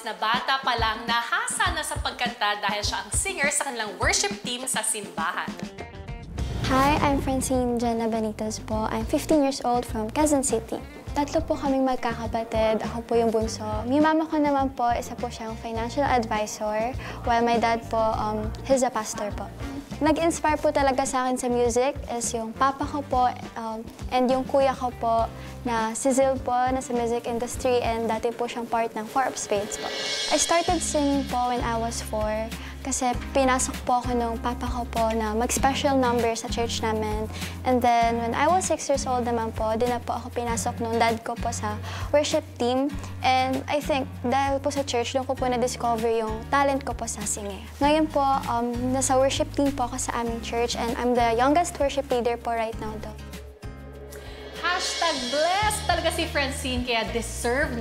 na bata pa lang nahasa na sa pagkanta dahil siya ang singer sa kanilang worship team sa simbahan. Hi, I'm Francine Jenna Benitez po. I'm 15 years old from Quezon City. Tatlo po kaming magkakapatid. Ako po yung bunso. Yung mama ko naman po, isa po siyang financial advisor, while my dad po, he's a pastor po. Nag-inspire po talaga sa akin sa music is yung papa ko po and yung kuya ko po na si Zil po, na sa music industry, and dati po siyang part ng Four of Spades po. I started singing po when I was 4 kasi pinasok po ako nung papa ko po na mag-special number sa church namin. And then, when I was 6 years old naman po, din na po ako pinasok nung dad ko po sa worship team. And I think, dahil po sa church, doon ko po na-discover yung talent ko po sa singing. Ngayon po, nasa worship team po ako sa aming church, and I'm the youngest worship leader po right now though. #blessed talaga si Francine, kaya deserve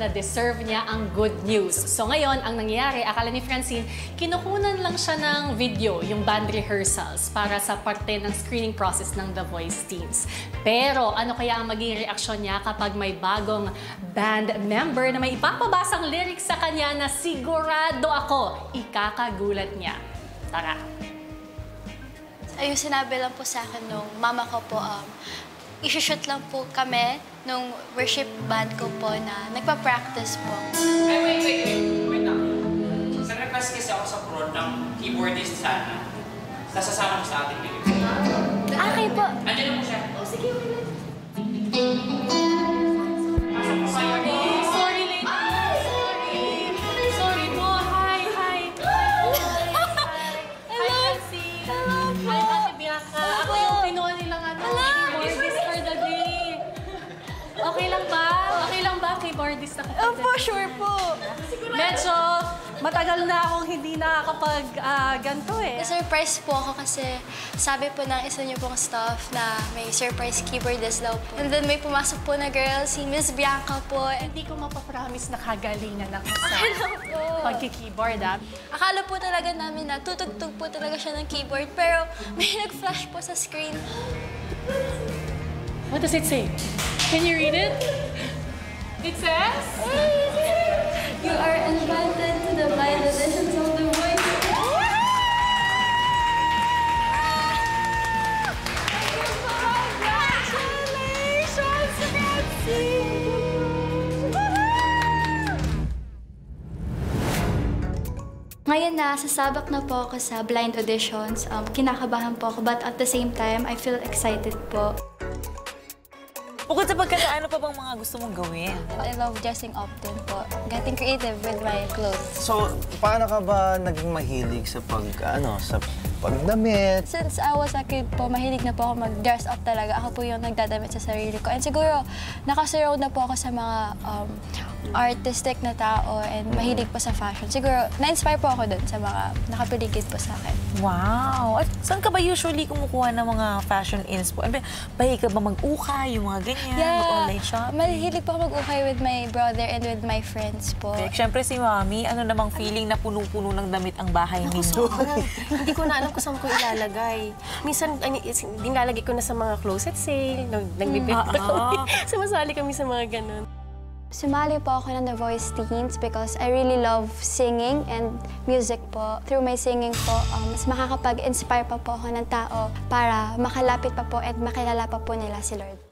niya ang good news. So ngayon, ang nangyayari, akala ni Francine, kinukunan lang siya ng video, yung band rehearsals, para sa parte ng screening process ng The Voice teams. Pero ano kaya ang magiging reaksyon niya kapag may bagong band member na may ipapabasang lyrics sa kanya na sigurado ako, ikakagulat niya. Tara! Ayun, sinabi lang po sa akin nung mama ko po, isushoot lang po kami nung worship band ko po na nagpa-practice po. Wait lang. Sa request kasi ako sa prod ng keyboardist sana. Sasasama ko sa ating lyrics. Okay po. Andiyan na po siya. Oh, sige, wala. Sorry, lady. Sorry po. Hi. Hi, Francine. Hello po. Hi, Ate Bianca. Ako yung kinuha nilang keyboardist for the day. Okay lang ba? Okay lang ba? Keyboardist ako. Opo, sure po. Medyo matagal na akong hindi nakakapag ganito eh. Na-surprise po ako kasi sabi po ng isa niyo pong staff na may surprise keyboardist daw po. And then may pumasok po na girl, si Miss Bianca po. Hindi ko mapapromise na kagalingan ako sa pagki-keyboard, Akala po talaga namin na tutugtog po talaga siya ng keyboard, pero may nag-flash po sa screen. What does it say? Can you read it? It says? You are invited to the blind auditions of The Voice. Congratulations, Francine! Ngayon na, sasabak na po ako sa blind auditions. Kinakabahan po ako, but at the same time, I feel excited po. Bukod sa pagkanta, ano pa bang mga gusto mong gawin? I love dressing up din po. Getting creative with my clothes. So, paano ka ba naging mahilig sa sa pagdamit? Since I was a kid po, mahilig na po ako mag-dress up talaga. Ako po yung nagdadamit sa sarili ko. And siguro, nakasurround na po ako sa mga artistic na tao and mahilig po sa fashion. Siguro, na-inspire po ako dun sa mga nakapaligid po sa akin. Wow! At saan ka ba usually kumukuha ng mga fashion inspo? Bahay ka ba mag-ukay, yung mga ganyan, mag-online shop? Mahilig po ako mag-ukay with my brother and with my friends po. Siyempre si Mami, ano namang feeling na puno-puno ng damit ang bahay ninyo? Hindi ko na alam kung saan ko ilalagay. Minsan, nilalagay ko na sa mga closet sale, nagbibenta kami. Sumasali kami sa mga ganun. Sumali po ako ng The Voice Teens because I really love singing and music po. Through my singing po, mas makakapag-inspire pa po ako ng tao para makalapit pa po at makilala pa po nila si Lord.